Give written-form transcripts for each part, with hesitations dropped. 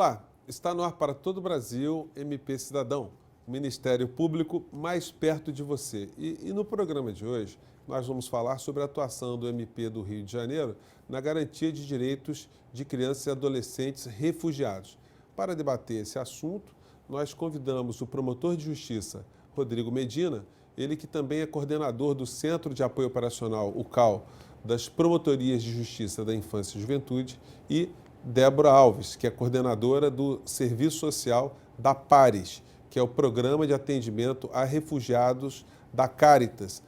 Olá, está no ar para todo o Brasil, MP Cidadão, o Ministério Público mais perto de você. E no programa de hoje, nós vamos falar sobre a atuação do MP do Rio de Janeiro na garantia de direitos de crianças e adolescentes refugiados. Para debater esse assunto, nós convidamos o promotor de justiça, Rodrigo Medina, ele que também é coordenador do Centro de Apoio Operacional, o CAO, das Promotorias de Justiça da Infância e Juventude, e Débora Alves, que é coordenadora do Serviço Social da PARES, que é o Programa de Atendimento a Refugiados da Cáritas,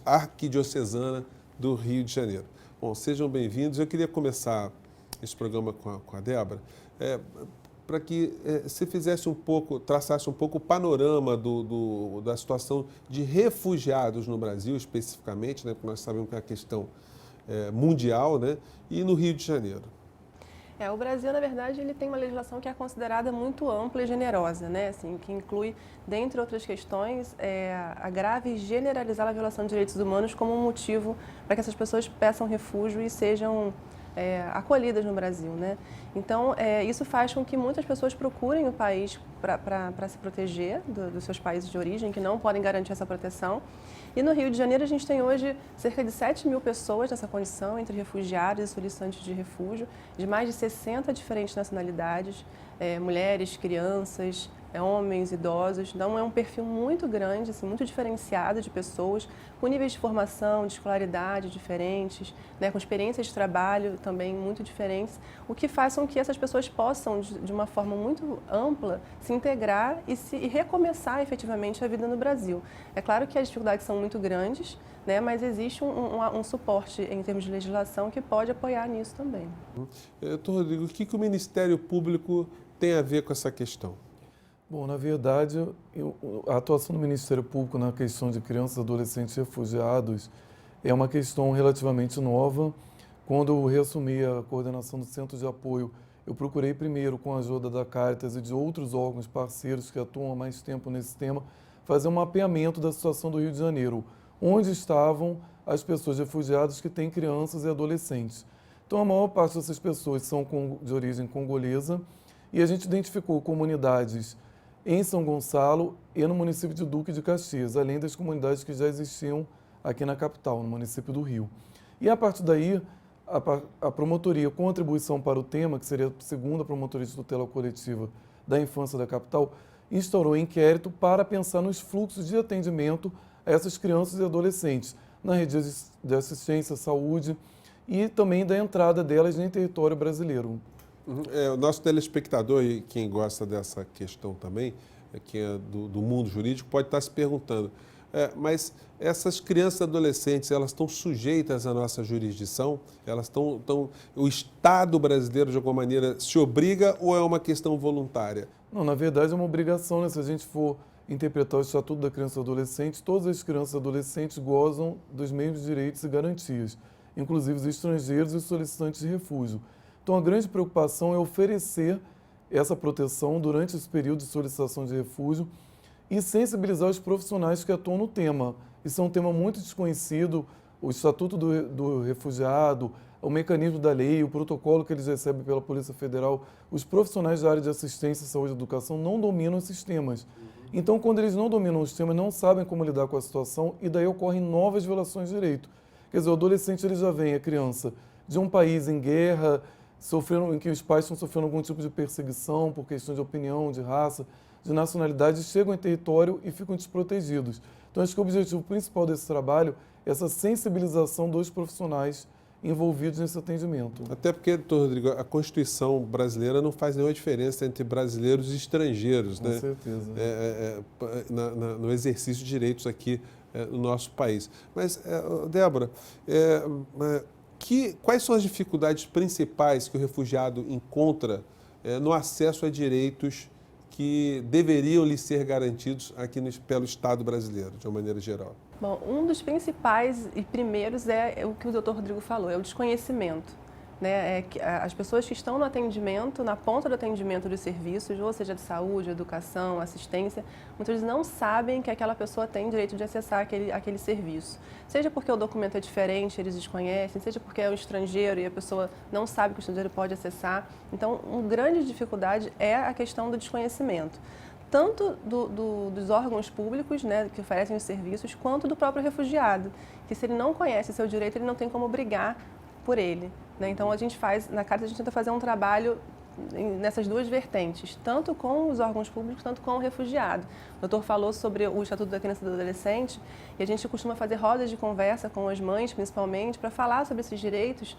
Arquidiocesana do Rio de Janeiro. Bom, sejam bem-vindos. Eu queria começar esse programa com a Débora, para que você fizesse traçasse um pouco o panorama da situação de refugiados no Brasil, especificamente, né, porque nós sabemos que é uma questão mundial, né, e no Rio de Janeiro. O Brasil, na verdade, ele tem uma legislação que é considerada muito ampla e generosa, né? Assim, que inclui, dentre outras questões, a grave e generalizada violação de direitos humanos como um motivo para que essas pessoas peçam refúgio e sejam acolhidas no Brasil, né? Então, isso faz com que muitas pessoas procurem o país para se proteger dos seus países de origem, que não podem garantir essa proteção. E no Rio de Janeiro a gente tem hoje cerca de 7 mil pessoas nessa condição, entre refugiados e solicitantes de refúgio, de mais de 60 diferentes nacionalidades, mulheres, crianças, homens, idosos. Então é um perfil muito grande, assim, muito diferenciado de pessoas, com níveis de formação, de escolaridade diferentes, né, com experiências de trabalho também muito diferentes, o que faz com que essas pessoas possam, de uma forma muito ampla, se integrar e recomeçar efetivamente a vida no Brasil. É claro que as dificuldades são muito grandes, né, mas existe um suporte em termos de legislação que pode apoiar nisso também. Doutor Rodrigo, o que o Ministério Público tem a ver com essa questão? Bom, na verdade, a atuação do Ministério Público na questão de crianças e adolescentes refugiados é uma questão relativamente nova. Quando eu reassumi a coordenação do Centro de Apoio, eu procurei primeiro, com a ajuda da Cáritas e de outros órgãos parceiros que atuam há mais tempo nesse tema, fazer um mapeamento da situação do Rio de Janeiro, onde estavam as pessoas refugiadas que têm crianças e adolescentes. Então, a maior parte dessas pessoas são de origem congolesa e a gente identificou comunidades em São Gonçalo e no município de Duque de Caxias, além das comunidades que já existiam aqui na capital, no município do Rio. E a partir daí, a promotoria com atribuição para o tema, que seria a segunda promotoria de tutela coletiva da infância da capital, instaurou um inquérito para pensar nos fluxos de atendimento a essas crianças e adolescentes, na rede de assistência, saúde e também da entrada delas em território brasileiro. O nosso telespectador, e quem gosta dessa questão também, que é do mundo jurídico, pode estar se perguntando, mas essas crianças e adolescentes, elas estão sujeitas à nossa jurisdição? O Estado brasileiro, de alguma maneira, se obriga ou é uma questão voluntária? Não, na verdade é uma obrigação, né? Se a gente for interpretar o Estatuto da Criança e do Adolescente, todas as crianças e adolescentes gozam dos mesmos direitos e garantias, inclusive os estrangeiros e os solicitantes de refúgio. Então, a grande preocupação é oferecer essa proteção durante esse período de solicitação de refúgio e sensibilizar os profissionais que atuam no tema. Isso é um tema muito desconhecido, o Estatuto do Refugiado, o mecanismo da lei, o protocolo que eles recebem pela Polícia Federal. Os profissionais da área de assistência, saúde e educação não dominam esses temas. Então, quando eles não dominam os temas, não sabem como lidar com a situação e daí ocorrem novas violações de direito. Quer dizer, o adolescente ele já vem, a criança, de um país em guerra, em que os pais estão sofrendo algum tipo de perseguição por questão de opinião, de raça, de nacionalidade, chegam em território e ficam desprotegidos. Então, acho que o objetivo principal desse trabalho é essa sensibilização dos profissionais envolvidos nesse atendimento. Até porque, doutor Rodrigo, a Constituição brasileira não faz nenhuma diferença entre brasileiros e estrangeiros, né? Com certeza. No exercício de direitos aqui no nosso país. Mas, Débora, quais são as dificuldades principais que o refugiado encontra no acesso a direitos que deveriam lhe ser garantidos aqui pelo Estado brasileiro, de uma maneira geral? Bom, um dos principais e primeiros é o que o doutor Rodrigo falou, é o desconhecimento. né, as pessoas que estão no atendimento, na ponta do atendimento dos serviços, ou seja, de saúde, educação, assistência, muitas vezes não sabem que aquela pessoa tem direito de acessar aquele serviço. Seja porque o documento é diferente, eles desconhecem, seja porque é um estrangeiro e a pessoa não sabe que o estrangeiro pode acessar. Então, uma grande dificuldade é a questão do desconhecimento, tanto dos órgãos públicos, né, que oferecem os serviços, quanto do próprio refugiado, que se ele não conhece seu direito, ele não tem como brigar por ele, né? Então, na Caritas, a gente tenta fazer um trabalho nessas duas vertentes, tanto com os órgãos públicos, tanto com o refugiado. O doutor falou sobre o Estatuto da Criança e do Adolescente, e a gente costuma fazer rodas de conversa com as mães, principalmente, para falar sobre esses direitos,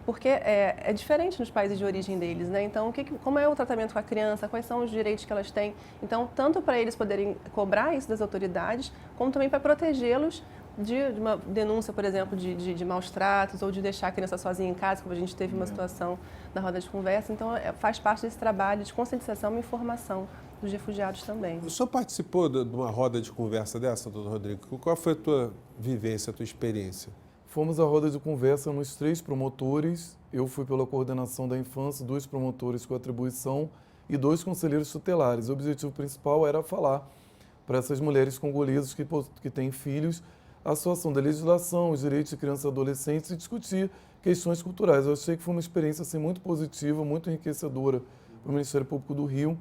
porque é diferente nos países de origem deles, né? Então, como é o tratamento com a criança, quais são os direitos que elas têm. Então, tanto para eles poderem cobrar isso das autoridades, como também para protegê-los de uma denúncia, por exemplo, de maus tratos ou de deixar a criança sozinha em casa, como a gente teve uma situação na roda de conversa. Então, faz parte desse trabalho de conscientização e informação dos refugiados também. O senhor participou de uma roda de conversa dessa, doutor Rodrigo? Qual foi a tua vivência, a tua experiência? Fomos à roda de conversa nos 3 promotores. Eu fui pela coordenação da infância, 2 promotores com atribuição e 2 conselheiros tutelares. O objetivo principal era falar para essas mulheres congolesas que têm filhos a situação da legislação, os direitos de crianças e adolescentes e discutir questões culturais. Eu achei que foi uma experiência assim, muito positiva, muito enriquecedora para o Ministério Público do Rio,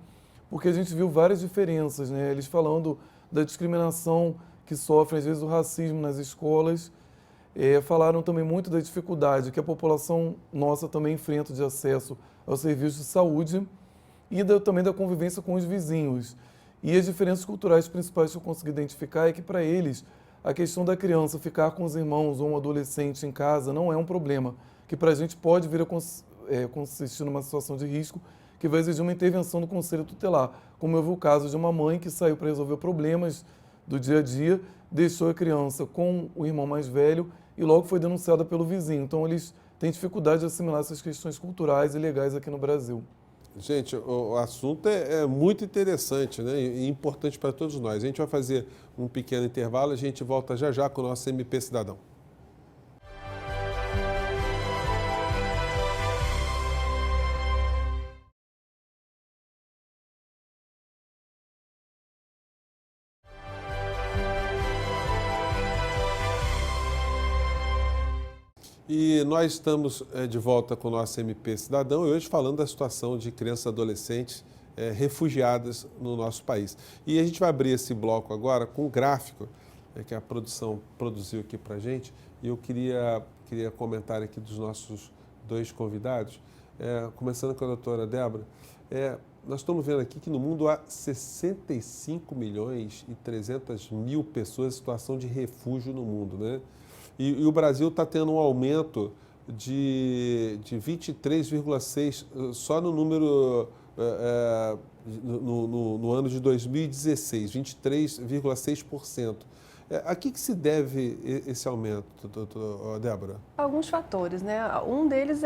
porque a gente viu várias diferenças, né? Eles falando da discriminação que sofrem, às vezes, o racismo nas escolas. Falaram também muito da dificuldade que a população nossa também enfrenta de acesso aos serviços de saúde e também da convivência com os vizinhos. E as diferenças culturais principais que eu consegui identificar é que, para eles, a questão da criança ficar com os irmãos ou um adolescente em casa não é um problema, que para a gente pode vir a consistir numa situação de risco que vai exigir uma intervenção do Conselho Tutelar, como houve o caso de uma mãe que saiu para resolver problemas do dia a dia, deixou a criança com o irmão mais velho e logo foi denunciada pelo vizinho. Então, eles têm dificuldade de assimilar essas questões culturais e legais aqui no Brasil. Gente, o assunto é muito interessante, né, e importante para todos nós. A gente vai fazer um pequeno intervalo, a gente volta já já com o nosso MP Cidadão. E nós estamos de volta com o nosso MP Cidadão e hoje falando da situação de crianças e adolescentes refugiadas no nosso país. E a gente vai abrir esse bloco agora com um gráfico que a produção produziu aqui para a gente. E eu queria comentar aqui dos nossos 2 convidados, começando com a doutora Débora. Nós estamos vendo aqui que no mundo há 65 milhões e 300 mil pessoas em situação de refúgio no mundo, né? E o Brasil está tendo um aumento de 23,6% só no número no ano de 2016, 23,6%. A que se deve esse aumento, Débora? Alguns fatores, né? Um deles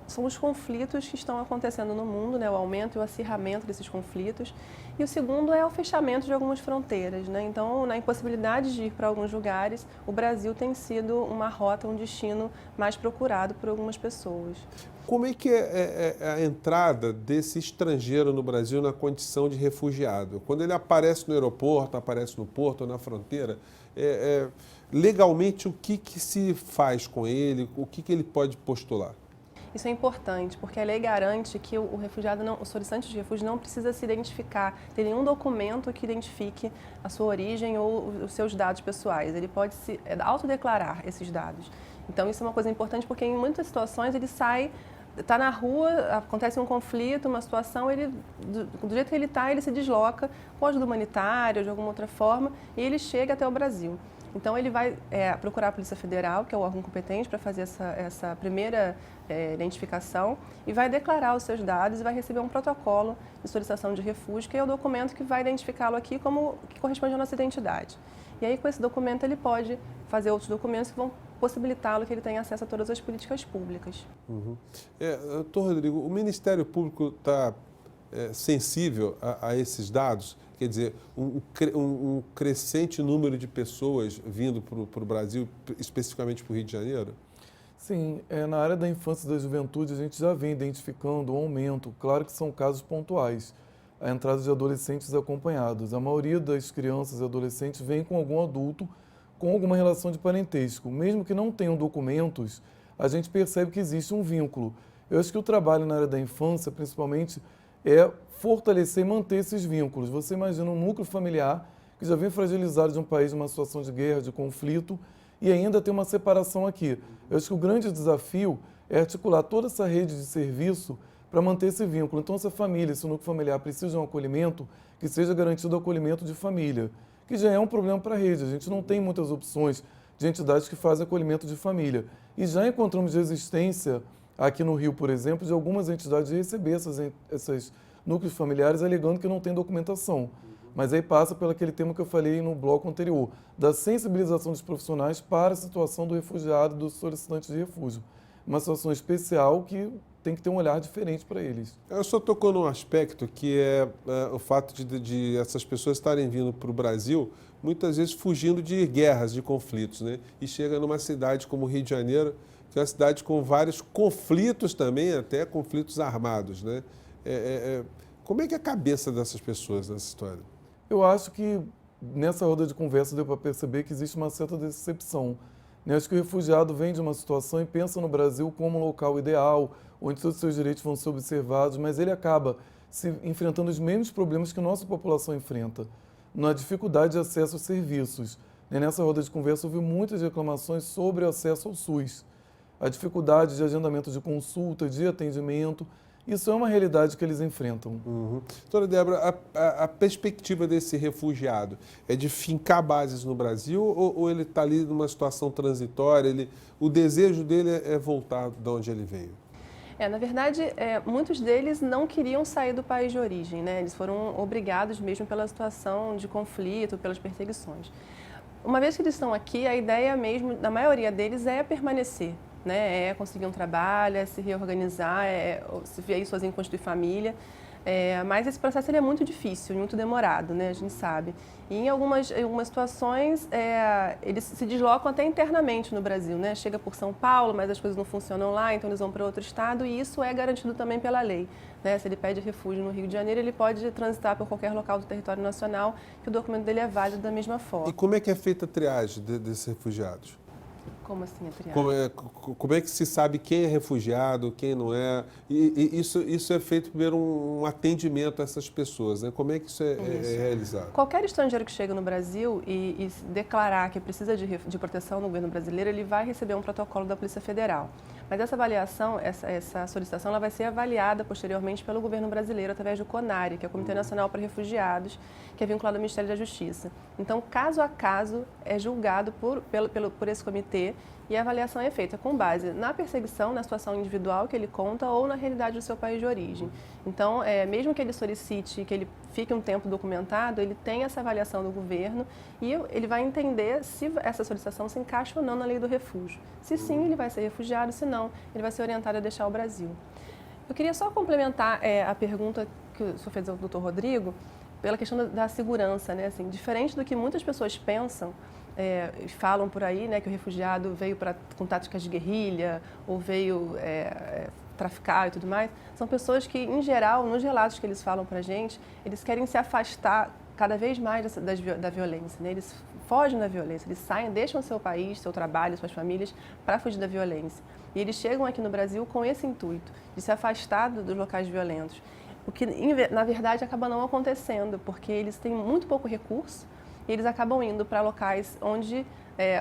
são os conflitos que estão acontecendo no mundo, né? O aumento e o acirramento desses conflitos. E o segundo é o fechamento de algumas fronteiras, né? Então, na impossibilidade de ir para alguns lugares, o Brasil tem sido uma rota, um destino mais procurado por algumas pessoas. Como é que é a entrada desse estrangeiro no Brasil na condição de refugiado? Quando ele aparece no aeroporto, aparece no porto ou na fronteira, legalmente o que se faz com ele, o que ele pode postular? Isso é importante, porque a lei garante que o refugiado, o solicitante de refúgio não precisa se identificar, ter nenhum documento que identifique a sua origem ou os seus dados pessoais. Ele pode se autodeclarar esses dados. Então, isso é uma coisa importante, porque em muitas situações ele está na rua, acontece um conflito, uma situação, do jeito que ele está, ele se desloca com ajuda humanitária ou de alguma outra forma e ele chega até o Brasil. Então, ele vai procurar a Polícia Federal, que é o órgão competente para fazer essa primeira identificação, e vai declarar os seus dados e vai receber um protocolo de solicitação de refúgio, que é o documento que vai identificá-lo aqui como que corresponde à nossa identidade. E aí, com esse documento, ele pode fazer outros documentos que vão possibilitá-lo que ele tenha acesso a todas as políticas públicas. Uhum. Doutor Rodrigo, o Ministério Público está sensível a esses dados? Quer dizer, um crescente número de pessoas vindo para o Brasil, especificamente para o Rio de Janeiro? Sim, na área da infância e da juventude a gente já vem identificando um aumento, claro que são casos pontuais, a entrada de adolescentes acompanhados. A maioria das crianças e adolescentes vem com algum adulto com alguma relação de parentesco. Mesmo que não tenham documentos, a gente percebe que existe um vínculo. Eu acho que o trabalho na área da infância, principalmente, é fortalecer e manter esses vínculos. Você imagina um núcleo familiar que já vem fragilizado de um país, numa situação de guerra, de conflito, e ainda tem uma separação aqui. Eu acho que o grande desafio é articular toda essa rede de serviço para manter esse vínculo. Então, se a família, se o núcleo familiar precisa de um acolhimento, que seja garantido o acolhimento de família, que já é um problema para a rede. A gente não tem muitas opções de entidades que fazem acolhimento de família. E já encontramos resistência aqui no Rio, por exemplo, de algumas entidades de receber esses núcleos familiares alegando que não tem documentação. Mas aí passa pelo aquele tema que eu falei no bloco anterior, da sensibilização dos profissionais para a situação do refugiado e dos solicitantes de refúgio. Uma situação especial que tem que ter um olhar diferente para eles. Eu só tocou num aspecto que é o fato de essas pessoas estarem vindo para o Brasil, muitas vezes fugindo de guerras, de conflitos, né? E chega numa cidade como o Rio de Janeiro, que é uma cidade com vários conflitos também, até conflitos armados, né? Como é que é a cabeça dessas pessoas nessa história? Eu acho que nessa roda de conversa deu para perceber que existe uma certa decepção. Acho que o refugiado vem de uma situação e pensa no Brasil como um local ideal, onde todos os seus direitos vão ser observados, mas ele acaba se enfrentando os mesmos problemas que a nossa população enfrenta, na dificuldade de acesso aos serviços. Nessa roda de conversa houve muitas reclamações sobre o acesso ao SUS, a dificuldade de agendamento de consulta, de atendimento. Isso é uma realidade que eles enfrentam. Doutora Débora, a perspectiva desse refugiado é de fincar bases no Brasil ou ele está ali numa situação transitória, o desejo dele é voltar de onde ele veio? Na verdade, muitos deles não queriam sair do país de origem, né? Eles foram obrigados mesmo pela situação de conflito, pelas perseguições. Uma vez que eles estão aqui, a ideia mesmo, da maioria deles, é permanecer. Né? É conseguir um trabalho, é se reorganizar, se ver aí sozinho, constituir família. Mas esse processo ele é muito difícil, muito demorado, né? A gente sabe. E em algumas situações, eles se deslocam até internamente no Brasil, né? Chega por São Paulo, mas as coisas não funcionam lá, então eles vão para outro estado e isso é garantido também pela lei. Né? Se ele pede refúgio no Rio de Janeiro, ele pode transitar por qualquer local do território nacional, que o documento dele é válido da mesma forma. E como é que é feita a triagem desses refugiados? Como assim a triagem? Como é que se sabe quem é refugiado, quem não é? E isso é feito primeiro um atendimento a essas pessoas, né? Como é que isso é realizado? Qualquer estrangeiro que chega no Brasil e declarar que precisa de proteção no governo brasileiro, ele vai receber um protocolo da Polícia Federal. Mas essa avaliação, essa solicitação, ela vai ser avaliada posteriormente pelo governo brasileiro através do CONARE, que é o Comitê Nacional para Refugiados, que é vinculado ao Ministério da Justiça. Então, caso a caso, é julgado por esse comitê e a avaliação é feita com base na perseguição, na situação individual que ele conta ou na realidade do seu país de origem. Então, mesmo que ele solicite que ele fique um tempo documentado, ele tem essa avaliação do governo e ele vai entender se essa solicitação se encaixa ou não na lei do refúgio. Se sim, ele vai ser refugiado, se não, ele vai ser orientado a deixar o Brasil. Eu queria só complementar a pergunta que o senhor fez ao doutor Rodrigo, pela questão da segurança, né? Assim, diferente do que muitas pessoas pensam, falam por aí, né, que o refugiado veio com táticas de guerrilha ou veio traficar e tudo mais, são pessoas que, em geral, nos relatos que eles falam para a gente, eles querem se afastar cada vez mais da violência, né? Eles fogem da violência, eles saem, deixam seu país, seu trabalho, suas famílias para fugir da violência. E eles chegam aqui no Brasil com esse intuito, de se afastar dos locais violentos. O que, na verdade, acaba não acontecendo, porque eles têm muito pouco recurso e eles acabam indo para locais onde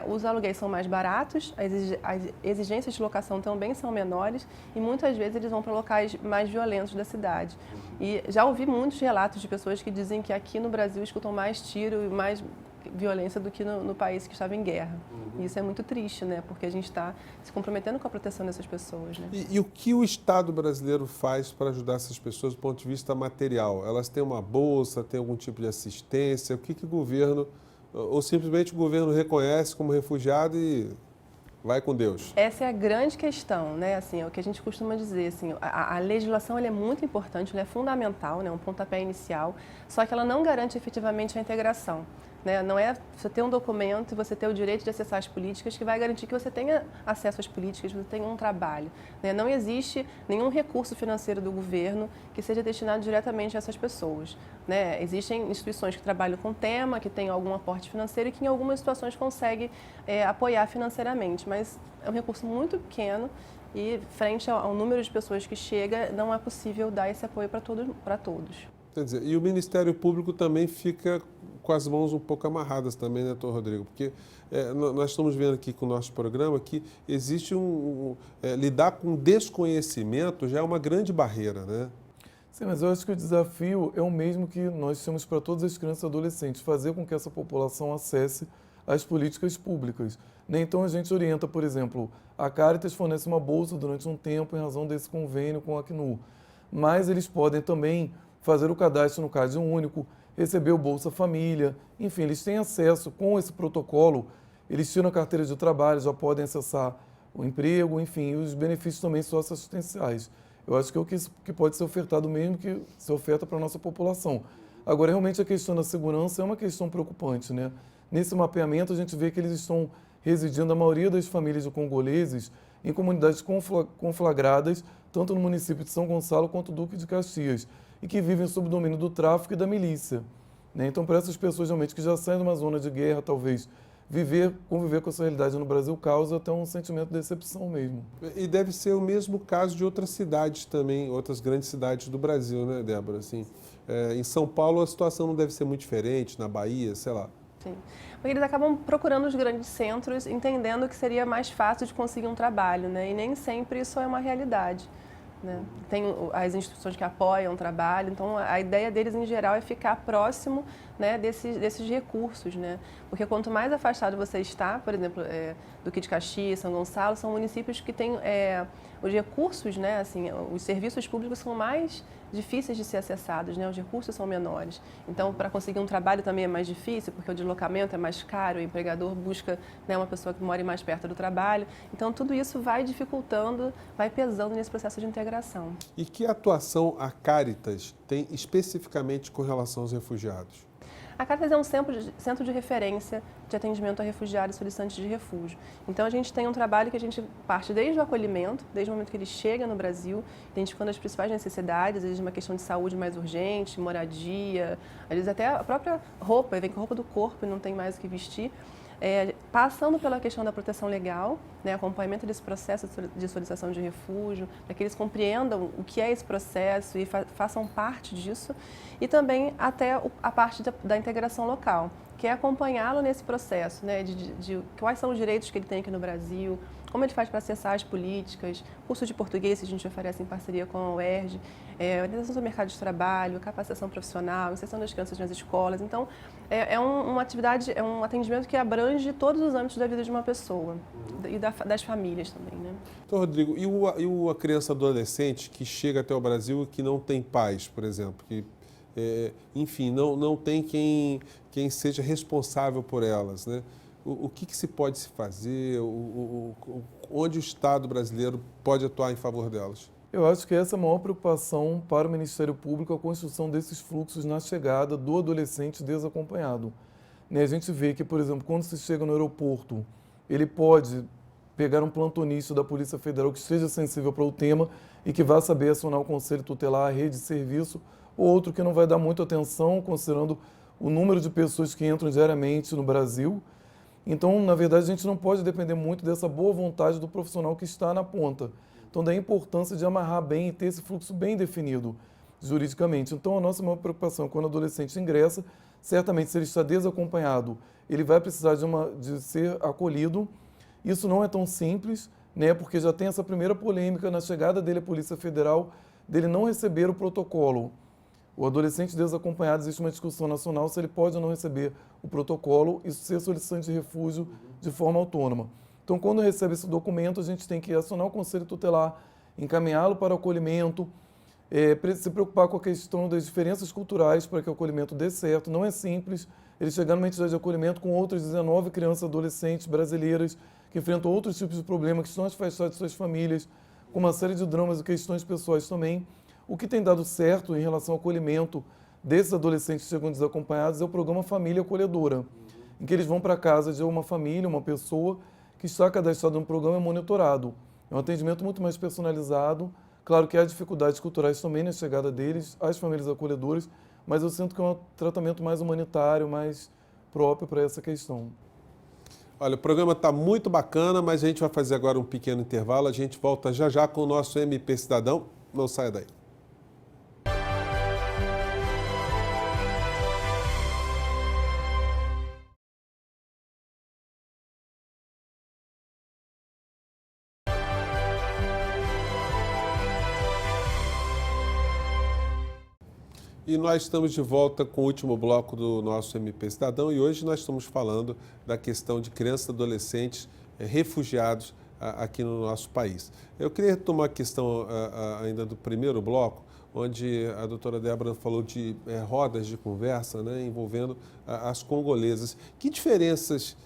os aluguéis são mais baratos, as exigências de locação também são menores e muitas vezes eles vão para locais mais violentos da cidade. E já ouvi muitos relatos de pessoas que dizem que aqui no Brasil escutam mais tiro e mais violência do que no país que estava em guerra. E isso é muito triste, né? Porque a gente está se comprometendo com a proteção dessas pessoas, né? E o que o Estado brasileiro faz para ajudar essas pessoas do ponto de vista material? Elas têm uma bolsa, têm algum tipo de assistência? O que o governo, ou simplesmente o governo reconhece como refugiado e vai com Deus. Essa é a grande questão, né? Assim, é o que a gente costuma dizer, assim, a legislação ela é muito importante, ela é fundamental, né? Um pontapé inicial, só que ela não garante efetivamente a integração. Né? Não é você ter um documento e você ter o direito de acessar as políticas que vai garantir que você tenha acesso às políticas, você tenha um trabalho. Né? Não existe nenhum recurso financeiro do governo que seja destinado diretamente a essas pessoas. Né? Existem instituições que trabalham com tema, que têm algum aporte financeiro e que em algumas situações conseguem apoiar financeiramente, mas é um recurso muito pequeno e frente ao número de pessoas que chega, não é possível dar esse apoio para todos. Quer dizer, e o Ministério Público também fica com as mãos um pouco amarradas também, né, doutor Rodrigo? Porque nós estamos vendo aqui com o nosso programa que existe lidar com desconhecimento já é uma grande barreira, né? Sim, mas eu acho que o desafio é o mesmo que nós temos para todas as crianças e adolescentes, fazer com que essa população acesse as políticas públicas. Né? Então a gente orienta, por exemplo, a Caritas fornece uma bolsa durante um tempo em razão desse convênio com a Acnur, mas eles podem também fazer o cadastro no Cade Único, receber o Bolsa Família, enfim, eles têm acesso com esse protocolo, eles tiram a carteira de trabalho, já podem acessar o emprego, enfim, os benefícios também socioassistenciais. Eu acho que é o que pode ser ofertado mesmo que se oferta para a nossa população. Agora, realmente a questão da segurança é uma questão preocupante, né? Nesse mapeamento a gente vê que eles estão residindo, a maioria das famílias de congoleses, em comunidades conflagradas, tanto no município de São Gonçalo quanto Duque de Caxias, e que vivem sob o domínio do tráfico e da milícia. Né? Então, para essas pessoas realmente que já saem de uma zona de guerra, talvez conviver com essa realidade no Brasil causa até um sentimento de decepção mesmo. E deve ser o mesmo caso de outras cidades também, outras grandes cidades do Brasil, né, Débora? Assim, em São Paulo a situação não deve ser muito diferente, na Bahia, sei lá. Sim, porque eles acabam procurando os grandes centros, entendendo que seria mais fácil de conseguir um trabalho, né? E nem sempre isso é uma realidade. Né? Tem as instituições que apoiam o trabalho, então a ideia deles em geral é ficar próximo, né, desses recursos, né? Porque quanto mais afastado você está, por exemplo, Duque de Caxias, São Gonçalo, são municípios que têm os recursos, né, assim, os serviços públicos são mais difíceis de ser acessados, né? Os recursos são menores. Então, para conseguir um trabalho também é mais difícil, porque o deslocamento é mais caro, o empregador busca, né, uma pessoa que more mais perto do trabalho. Então, tudo isso vai dificultando, vai pesando nesse processo de integração. E que atuação a Caritas tem especificamente com relação aos refugiados? A Caritas é um centro de referência de atendimento a refugiados e solicitantes de refúgio. Então, a gente tem um trabalho que a gente parte desde o acolhimento, desde o momento que ele chega no Brasil, identificando as principais necessidades, às vezes uma questão de saúde mais urgente, moradia, às vezes até a própria roupa, vem com roupa do corpo e não tem mais o que vestir. Passando pela questão da proteção legal, né, acompanhamento desse processo de solicitação de refúgio, para que eles compreendam o que é esse processo e façam parte disso, e também até a parte da integração local, que é acompanhá-lo nesse processo, né, de quais são os direitos que ele tem aqui no Brasil, como ele faz para acessar as políticas, curso de português que a gente oferece em parceria com a UERJ, orientação sobre o mercado de trabalho, capacitação profissional, inserção das crianças nas escolas. Então, uma atividade, é um atendimento que abrange todos os âmbitos da vida de uma pessoa e das famílias também, né? Então, Rodrigo, e a criança adolescente que chega até o Brasil e que não tem pais, por exemplo, que, enfim, não tem quem seja responsável por elas, né? O que se pode se fazer? Onde o Estado brasileiro pode atuar em favor delas? Eu acho que essa é a maior preocupação para o Ministério Público, a construção desses fluxos na chegada do adolescente desacompanhado. A gente vê que, por exemplo, quando se chega no aeroporto, ele pode pegar um plantonista da Polícia Federal que esteja sensível para o tema e que vá saber acionar o Conselho Tutelar, a rede de serviço, ou outro que não vai dar muita atenção, considerando o número de pessoas que entram diariamente no Brasil. Então, na verdade, a gente não pode depender muito dessa boa vontade do profissional que está na ponta. Então, daí a importância de amarrar bem e ter esse fluxo bem definido juridicamente. Então, a nossa maior preocupação quando o adolescente ingressa, certamente, se ele está desacompanhado, ele vai precisar de ser acolhido. Isso não é tão simples, né, porque já tem essa primeira polêmica na chegada dele à Polícia Federal, dele não receber o protocolo. O adolescente desacompanhado, existe uma discussão nacional se ele pode ou não receber o protocolo e ser solicitante de refúgio de forma autônoma. Então, quando recebe esse documento, a gente tem que acionar o Conselho Tutelar, encaminhá-lo para o acolhimento, se preocupar com a questão das diferenças culturais para que o acolhimento dê certo. Não é simples ele chegar numa entidade de acolhimento com outras 19 crianças e adolescentes brasileiras que enfrentam outros tipos de problemas, que estão afastados de suas famílias, com uma série de dramas e questões pessoais também. O que tem dado certo em relação ao acolhimento desses adolescentes que chegam desacompanhados é o programa Família Acolhedora, em que eles vão para a casa de uma família, uma pessoa que está cadastrada no programa e monitorado. É um atendimento muito mais personalizado. Claro que há dificuldades culturais também na chegada deles, às famílias acolhedoras, mas eu sinto que é um tratamento mais humanitário, mais próprio para essa questão. Olha, o programa está muito bacana, mas a gente vai fazer agora um pequeno intervalo. A gente volta já já com o nosso MP Cidadão. Não saia daí. E nós estamos de volta com o último bloco do nosso MP Cidadão e hoje nós estamos falando da questão de crianças e adolescentes refugiados aqui no nosso país. Eu queria retomar a questão ainda do primeiro bloco, onde a doutora Débora falou de rodas de conversa, né, envolvendo as congolesas. Que diferenças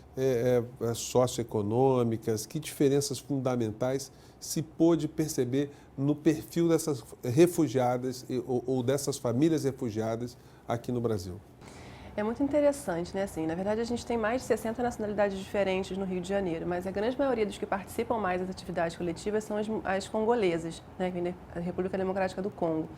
socioeconômicas, que diferenças fundamentais se pôde perceber no perfil dessas refugiadas ou dessas famílias refugiadas aqui no Brasil? É muito interessante, né? Assim, na verdade, a gente tem mais de 60 nacionalidades diferentes no Rio de Janeiro, mas a grande maioria dos que participam mais das atividades coletivas são as congolesas, né? Que vem da República Democrática do Congo.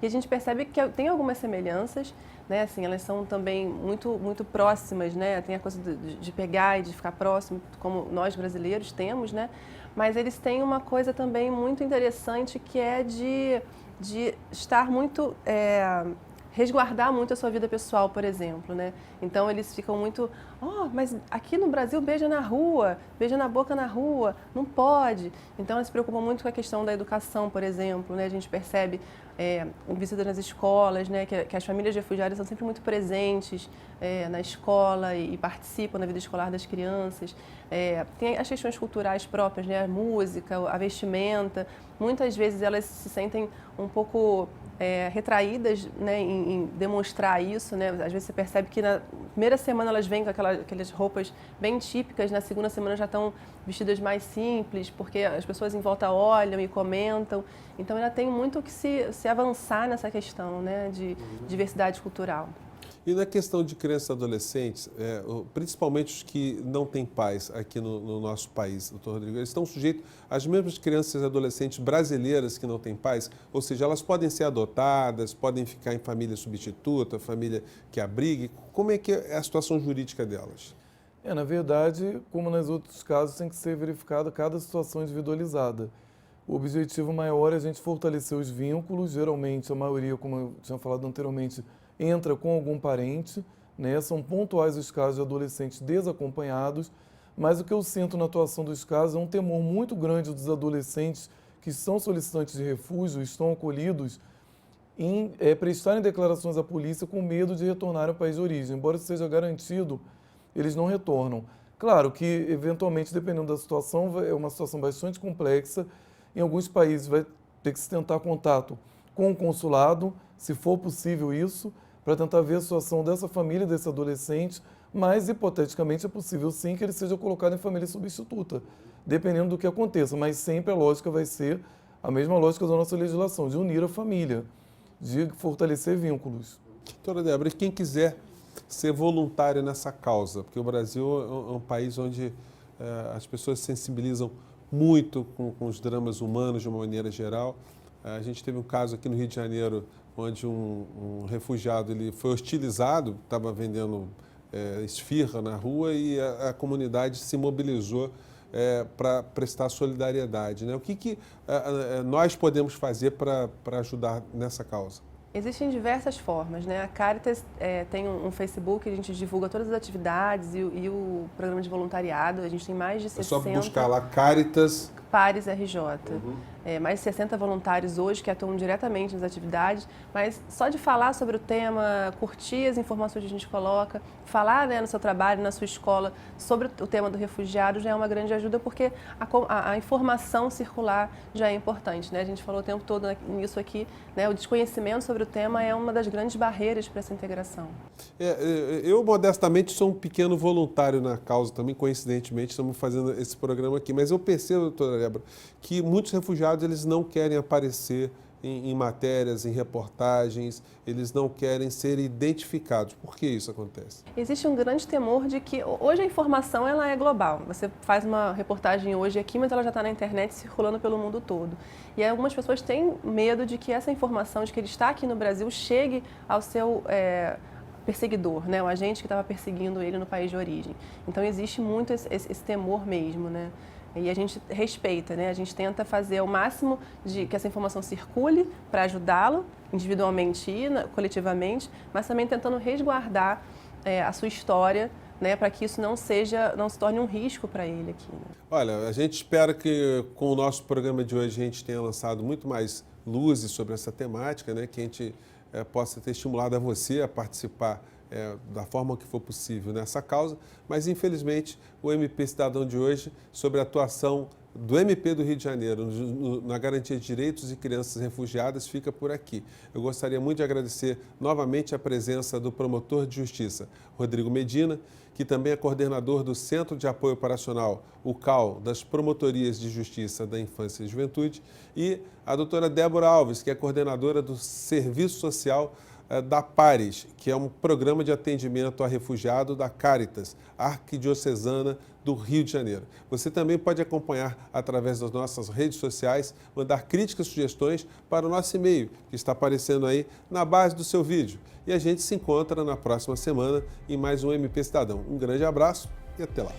E a gente percebe que tem algumas semelhanças, né? Assim, elas são também muito próximas, né? Tem a coisa de pegar e de ficar próximo, como nós brasileiros temos, né? Mas eles têm uma coisa também muito interessante que é de estar muito... resguardar muito a sua vida pessoal, por exemplo, né? Então eles ficam muito, mas aqui no Brasil beija na rua, beija na boca na rua, não pode. Então eles se preocupam muito com a questão da educação, por exemplo, né? A gente percebe visita nas escolas, né? Que as famílias refugiadas são sempre muito presentes na escola e participam da vida escolar das crianças. Tem as questões culturais próprias, né? A música, a vestimenta. Muitas vezes elas se sentem um pouco retraídas, né, em demonstrar isso, né? Às vezes você percebe que na primeira semana elas vêm com aquelas roupas bem típicas, na segunda semana já estão vestidas mais simples, porque as pessoas em volta olham e comentam. Então ainda tem muito que se avançar nessa questão, né, de diversidade cultural. E na questão de crianças e adolescentes, principalmente os que não têm pais aqui no nosso país, doutor Rodrigo, eles estão sujeitos às mesmas crianças e adolescentes brasileiras que não têm pais? Ou seja, elas podem ser adotadas, podem ficar em família substituta, família que abrigue? Como é que é a situação jurídica delas? Na verdade, como nos outros casos, tem que ser verificada cada situação individualizada. O objetivo maior é a gente fortalecer os vínculos, geralmente a maioria, como eu tinha falado anteriormente, entra com algum parente, né? São pontuais os casos de adolescentes desacompanhados, mas o que eu sinto na atuação dos casos é um temor muito grande dos adolescentes que são solicitantes de refúgio, estão acolhidos, em prestarem declarações à polícia com medo de retornar ao país de origem. Embora isso seja garantido, eles não retornam. Claro que, eventualmente, dependendo da situação, é uma situação bastante complexa. Em alguns países vai ter que se tentar contato com o consulado, se for possível isso, para tentar ver a situação dessa família, desse adolescente, mas, hipoteticamente, é possível sim que ele seja colocado em família substituta, dependendo do que aconteça, mas sempre a lógica vai ser a mesma lógica da nossa legislação, de unir a família, de fortalecer vínculos. Doutora Débora, e quem quiser ser voluntário nessa causa, porque o Brasil é um país onde as pessoas se sensibilizam muito com os dramas humanos de uma maneira geral. A gente teve um caso aqui no Rio de Janeiro, onde um refugiado ele foi hostilizado, estava vendendo esfirra na rua e a comunidade se mobilizou para prestar solidariedade, né? O que nós podemos fazer para ajudar nessa causa? Existem diversas formas, né? A Caritas tem um Facebook, a gente divulga todas as atividades e o programa de voluntariado. A gente tem mais de 60... É só buscar lá Caritas Pares RJ. Mais de 60 voluntários hoje que atuam diretamente nas atividades, mas só de falar sobre o tema, curtir as informações que a gente coloca, falar, né, no seu trabalho, na sua escola, sobre o tema do refugiado já é uma grande ajuda, porque a informação circular já é importante, né? A gente falou o tempo todo nisso aqui, né? O desconhecimento sobre o tema é uma das grandes barreiras para essa integração. Eu, modestamente, sou um pequeno voluntário na causa também, coincidentemente, estamos fazendo esse programa aqui, mas eu percebo, doutora Débora, que muitos refugiados eles não querem aparecer em matérias, em reportagens, eles não querem ser identificados. Por que isso acontece? Existe um grande temor de que hoje a informação ela é global. Você faz uma reportagem hoje aqui, mas ela já está na internet circulando pelo mundo todo. E algumas pessoas têm medo de que essa informação, de que ele está aqui no Brasil, chegue ao seu perseguidor, né? O agente que estava perseguindo ele no país de origem. Então existe muito esse temor mesmo, né? E a gente respeita, né? A gente tenta fazer o máximo de que essa informação circule para ajudá-lo individualmente e coletivamente, mas também tentando resguardar a sua história, né? Para que isso não se torne um risco para ele aqui. Né? Olha, a gente espera que com o nosso programa de hoje a gente tenha lançado muito mais luzes sobre essa temática, né? Que a gente possa ter estimulado a você a participar da forma que for possível nessa causa, mas infelizmente o MP Cidadão de hoje, sobre a atuação do MP do Rio de Janeiro na garantia de direitos de crianças refugiadas, fica por aqui. Eu gostaria muito de agradecer novamente a presença do promotor de justiça, Rodrigo Medina, que também é coordenador do Centro de Apoio Operacional, o CAO, das Promotorias de Justiça da Infância e Juventude, e a doutora Débora Alves, que é coordenadora do Serviço Social da Pares, que é um programa de atendimento a refugiado da Caritas, Arquidiocesana do Rio de Janeiro. Você também pode acompanhar através das nossas redes sociais, mandar críticas e sugestões para o nosso e-mail, que está aparecendo aí na base do seu vídeo. E a gente se encontra na próxima semana em mais um MP Cidadão. Um grande abraço e até lá.